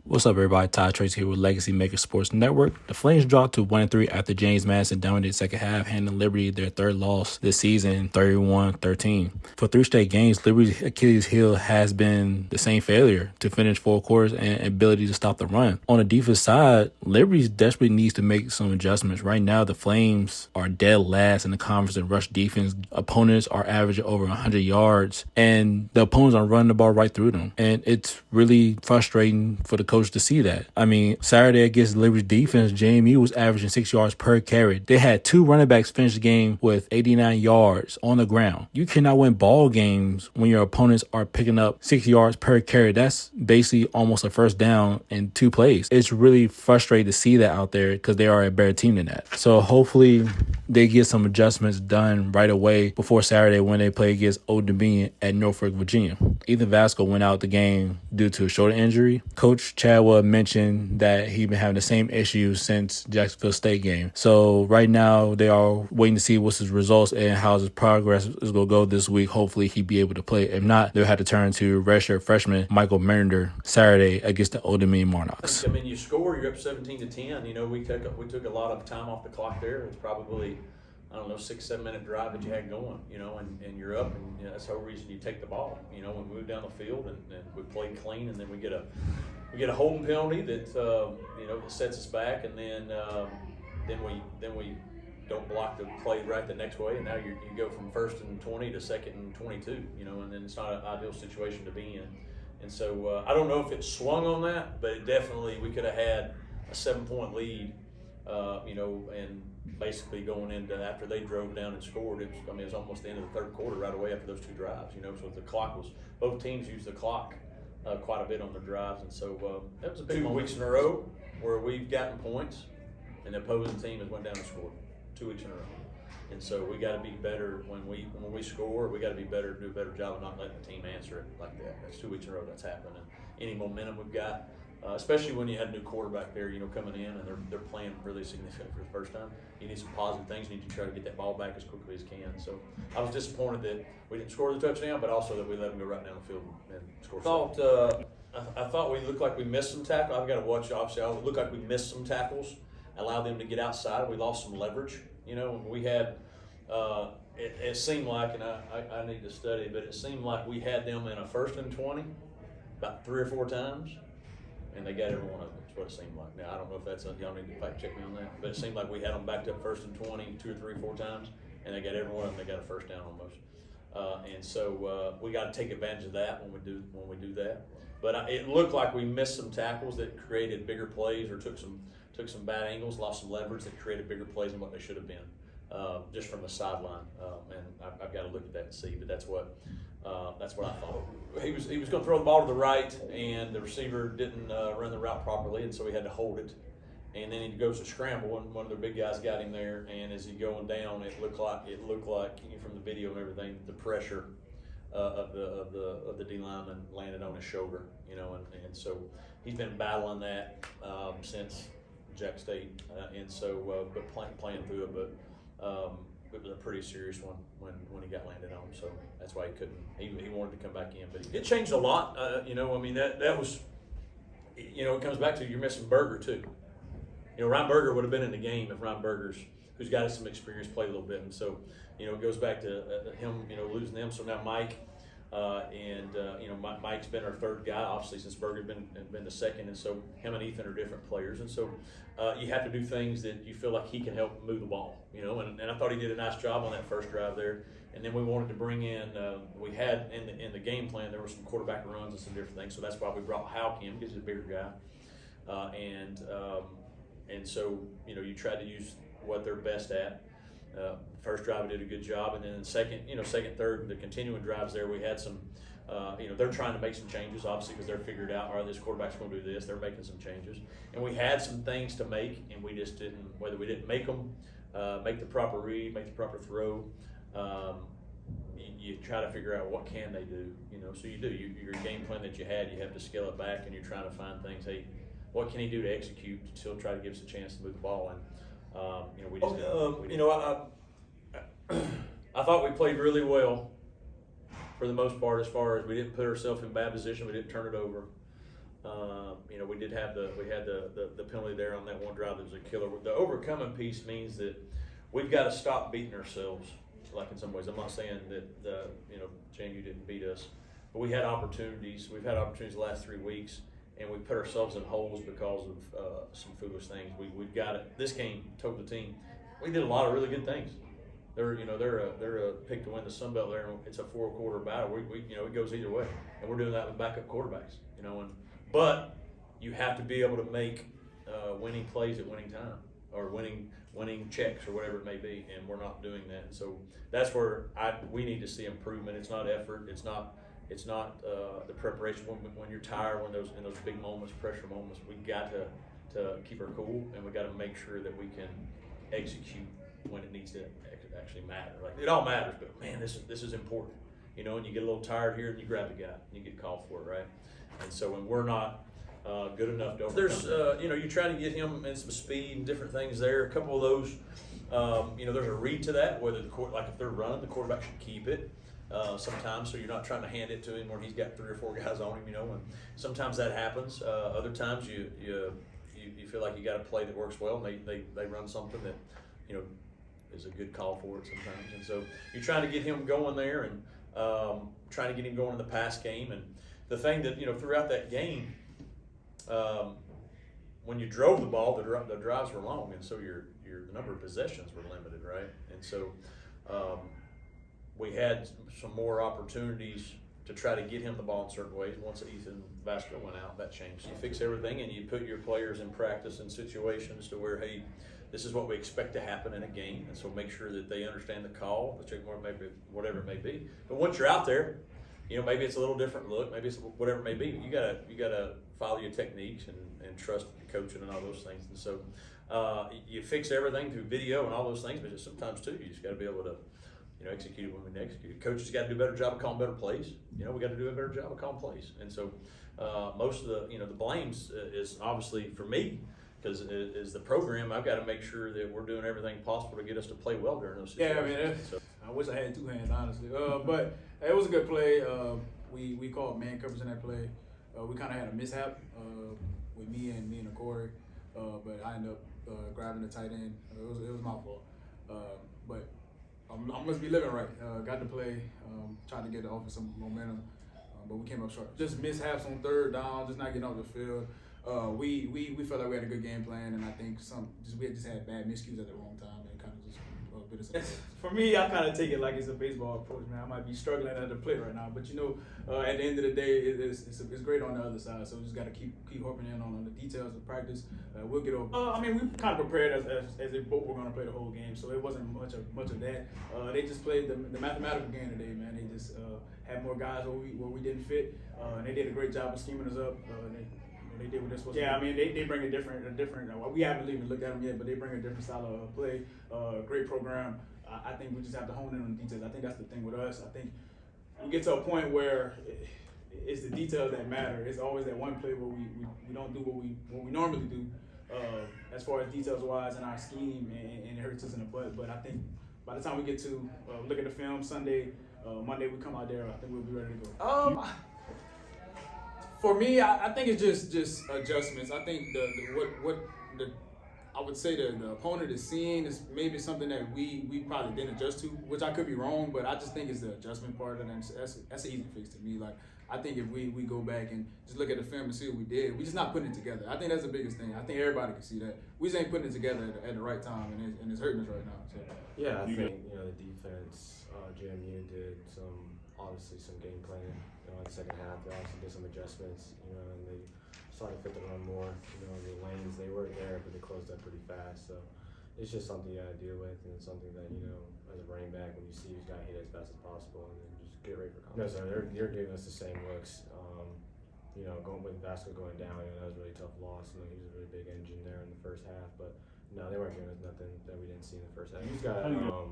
What's up, everybody? Todd Tracy here with Legacy Maker Sports Network. The Flames dropped to 1-3 after James Madison dominated second half, handing Liberty their third loss this season, 31-13. For 3 straight games, Liberty's Achilles heel has been the same failure to finish 4 quarters and ability to stop the run. On the defense side, Liberty desperately needs to make some adjustments. Right now, the Flames are dead last in the conference in rush defense. Opponents are averaging over 100 yards, and the opponents are running the ball right through them. And it's really frustrating for the coach to see that. I mean, Saturday against Liberty's defense, JMU was averaging 6 yards per carry. They had 2 running backs finish the game with 89 yards on the ground. You cannot win ball games when your opponents are picking up 6 yards per carry. That's basically almost a first down in 2 plays. It's really frustrating to see that out there because they are a better team than that. So hopefully they get some adjustments done right away before Saturday when they play against Old Dominion at Norfolk, Virginia. Ethan Vasco went out the game due to a shoulder injury. Coach Chadwell mentioned that he's been having the same issues since Jacksonville State game. So right now they are waiting to see what's his results and how his progress is going to go this week. Hopefully he'll be able to play. If not, they'll have to turn to redshirt freshman Michael Merinder Saturday against the Old Dominion Monarchs. I mean, you score, you're up 17-10. You know, we took a lot of time off the clock there. It was probably, 6-7 minute drive that you had going, and you're up, and that's the whole reason you take the ball. We move down the field and we play clean, and then we get a holding penalty that that sets us back, and then we don't block the play right the next way, and now you go from 1st and 20 to 2nd and 22, and then it's not an ideal situation to be in. And so I don't know if it swung on that, but it definitely, we could have had a 7-point lead, and basically going into after they drove doin and scored. It was almost the end of the 3rd quarter right away after those 2 drives. So the clock was, both teams used the clock quite a bit on their drives, and so that was a big 2 weeks in a row where we've gotten points, and the opposing team has went down and scored 2 weeks in a row. And so we got to be better when we score. We got to be better, do a better job of not letting the team answer it like that. That's 2 weeks in a row that's happened. And any momentum we've got, especially when you had a new quarterback there, coming in and they're playing really significant for the first time. You need some positive things. You need to try to get that ball back as quickly as you can. So I was disappointed that we didn't score the touchdown, but also that we let them go right down the field and score. I thought we looked like we missed some tackles. I've got to watch, obviously. It looked like we missed some tackles, allowed them to get outside. We lost some leverage. We had, it seemed like, and I need to study, but it seemed like we had them in a 1st and 20 about 3 or 4 times, and they got every one of them. That's what it seemed like. Now, I don't know if that's, y'all need to fact check me on that, but it seemed like we had them backed up 1st and 20 2 or 3 or 4 times, and they got every one of them. They got a first down almost. And so we got to take advantage of that when we do that. But it looked like we missed some tackles that created bigger plays, or took some bad angles, lost some leverage that created bigger plays than what they should have been, just from the sideline. And I've got to look at that and see. But that's what I thought. He was going to throw the ball to the right, and the receiver didn't run the route properly, and so he had to hold it. And then he goes to scramble, and one of the big guys got him there. And as he going down, it looked like from the video and everything, the pressure of the D lineman landed on his shoulder, and so he's been battling that since Jack State, and so but playing through it, but it was a pretty serious one when he got landed on. So that's why he couldn't. He wanted to come back in, but it changed a lot. That was, it comes back to you're missing Berger too. Ryan Berger would have been in the game if Ryan Berger's, who's got some experience, played a little bit. And so, it goes back to him, losing them. So now Mike, Mike's been our 3rd guy, obviously, since Berger's been the 2nd. And so him and Ethan are different players. And so you have to do things that you feel like he can help move the ball, and I thought he did a nice job on that first drive there. And then we wanted to bring in, we had in the game plan, there were some quarterback runs and some different things. So that's why we brought Houck in, because he's a bigger guy. And so, you try to use what they're best at. First drive, we did a good job. And then second, 3rd, the continuing drives there, we had some, they're trying to make some changes, obviously, because they're figured out, all right, this quarterback's going to do this. They're making some changes. And we had some things to make, and we just didn't, whether we didn't make them, make the proper read, make the proper throw, you try to figure out what can they do, So you do. Your game plan that you had, you have to scale it back, and you're trying to find things, hey, what can he do to execute to still try to give us a chance to move the ball? And we just I thought we played really well for the most part, as far as we didn't put ourselves in bad position, we didn't turn it over. We did have the penalty there on that one drive that was a killer. The overcoming piece means that we've got to stop beating ourselves. Like in some ways, I'm not saying that JMU didn't beat us, but we had opportunities. We've had opportunities the last 3 weeks, and we put ourselves in holes because of some foolish things. We've got it. This game told the team we did a lot of really good things. They're a pick to win the Sun Belt there. It's a 4-quarter battle. It goes either way, and we're doing that with backup quarterbacks. But you have to be able to make winning plays at winning time or winning checks or whatever it may be, and we're not doing that. And so that's where we need to see improvement. It's not effort. It's not the preparation when you're tired, when in those big moments, pressure moments. We got to keep our cool, and we got to make sure that we can execute when it needs to actually matter. Like it all matters, but man, this is important. And you get a little tired here, and you grab the guy, and you get called for it, right? And so when we're not good enough to overcome, there's you try to get him in some speed and different things there. A couple of those, there's a read to that. Whether if they're running, the quarterback should keep it. Sometimes, so you're not trying to hand it to him when he's got 3 or 4 guys on him, and sometimes that happens. Other times you feel like you got a play that works well, and they run something that is a good call for it sometimes. And so you're trying to get him going there and trying to get him going in the pass game. And the thing that throughout that game, when you drove the ball, the drives were long, and so the number of possessions were limited, right? And so we had some more opportunities to try to get him the ball in certain ways. Once Ethan Vasco went out, that changed. You fix everything, and you put your players in practice in situations to where, hey, this is what we expect to happen in a game, and so make sure that they understand the call, the check mark, maybe whatever it may be. But once you're out there, maybe it's a little different look, maybe it's whatever it may be. You gotta follow your techniques and trust your coaching and all those things. And so you fix everything through video and all those things, but just sometimes too, you just got to be able to execute it when we execute it. Coaches got to do a better job of calling better plays. We got to do a better job of calling plays. And so most of the blames is obviously for me, because is the program. I've got to make sure that we're doing everything possible to get us to play well during those situations. Yeah, I wish I had 2 hands, honestly. But it was a good play. We called man coverage in that play. We kind of had a mishap with me and Corey, but I ended up grabbing the tight end. It was my fault. But I must be living right. Got to play, tried to get the offense some momentum, but we came up short. Just mishaps on 3rd down, just not getting off the field. We felt like we had a good game plan, and I think we just had bad miscues at the wrong time, and kind of just bit us up. For me, I kind of take it like it's a baseball approach, man. I might be struggling at the plate right now, but at the end of the day, it's great on the other side. So we just got to keep harping in on the details of practice. We'll get over. We kind of prepared as if both were going to play the whole game, so it wasn't much of that. They just played the mathematical game today, man. They just had more guys where we didn't fit, and they did a great job of scheming us up. They did what they're supposed to do. Yeah, they bring a different. We haven't even looked at them yet, but they bring a different style of play. Great program. I think we just have to hone in on the details. I think that's the thing with us. I think we get to a point where it's the details that matter. It's always that one play where we don't do what we normally do, as far as details wise in our scheme, and it hurts us in the butt. But I think by the time we get to look at the film Sunday, Monday we come out there, I think we'll be ready to go. For me, I think it's just adjustments. I think I would say the opponent is seeing is maybe something that we probably didn't adjust to, which I could be wrong, but I just think it's the adjustment part, and that's an easy fix to me. Like I think if we go back and just look at the film and see what we did, we just not putting it together. I think that's the biggest thing. I think everybody can see that. We just ain't putting it together at the right time, and it's hurting us right now. So. Yeah, I think the defense, JMU did obviously some game planning. In the second half, they also did some adjustments, and they started to fit the run more. The lanes, they were there, but they closed up pretty fast. So it's just something you got to deal with, and it's something that, as a running back, when you see who's got to hit as fast as possible, and then just get ready for contact. So they're giving us the same looks. Going with Vasco going down, that was a really tough loss. He was a really big engine there in the first half, but no, they weren't giving us nothing that we didn't see in the first half. You just got to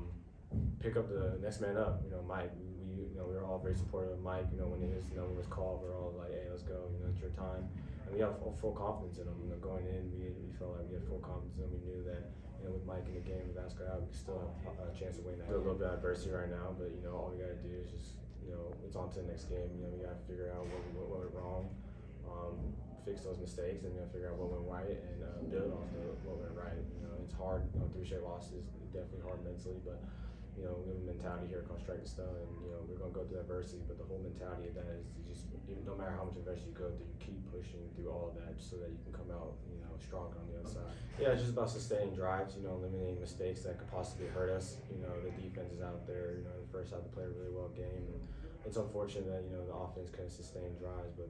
pick up the next man up. Mike, we were all very supportive of Mike. When his number was called, we were all like, hey, let's go. It's your time. And we have full confidence in him. Going in, we felt like we had full confidence in him. We knew that, with Mike in the game, with Vasco out, we still have a chance of winning. There's a little bit of adversity right now, but all we got to do is just, it's on to the next game. We got to figure out what went wrong. fix those mistakes and figure out what went right and build off what went right. It's hard. 3 straight losses, definitely hard mentally, but we have a mentality here called Strike and Stone, and we're gonna go through adversity. But the whole mentality of that is to just, even no matter how much adversity you go through, you keep pushing through all of that so that you can come out, stronger on the other side. Yeah, it's just about sustaining drives. Eliminating mistakes that could possibly hurt us. The defense is out there. The first half they played a really well game, and it's unfortunate that the offense couldn't sustain drives. But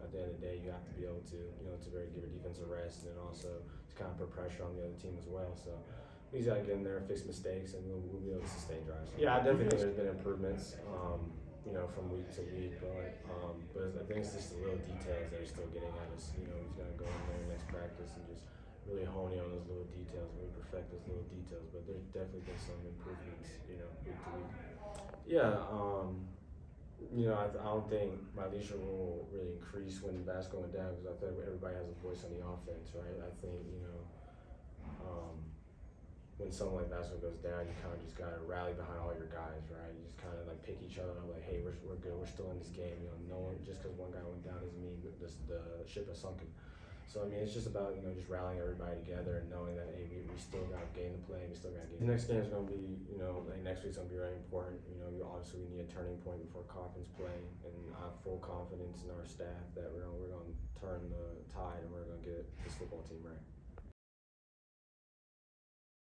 at the end of the day, you have to be able to to give your defense a rest, and also to kind of put pressure on the other team as well. So we just got to get in there, fix mistakes, and we'll be able to sustain drives. Yeah, I definitely think there's been improvements, from week to week. But I think it's just the little details that are still getting at us. We just got to go in there next practice and just really hone in on those little details and really perfect those little details. But there's definitely been some improvements, week to week. Yeah, I don't think my leadership will really increase when the basketball went down, because I feel like everybody has a voice on the offense, right? I think, when something like basketball goes down, you kind of just got to rally behind all your guys, right? You just kind of like pick each other up, like, hey, we're good, we're still in this game. No one, just because one guy went down doesn't mean the ship has sunken. So, it's just about, just rallying everybody together and knowing that, hey, we still got a game to play, we still got a game. The next game is going to be, like next week's going to be very important. Obviously we need a turning point before conference play, and I have full confidence in our staff that we're going to turn the tide and we're going to get this football team right.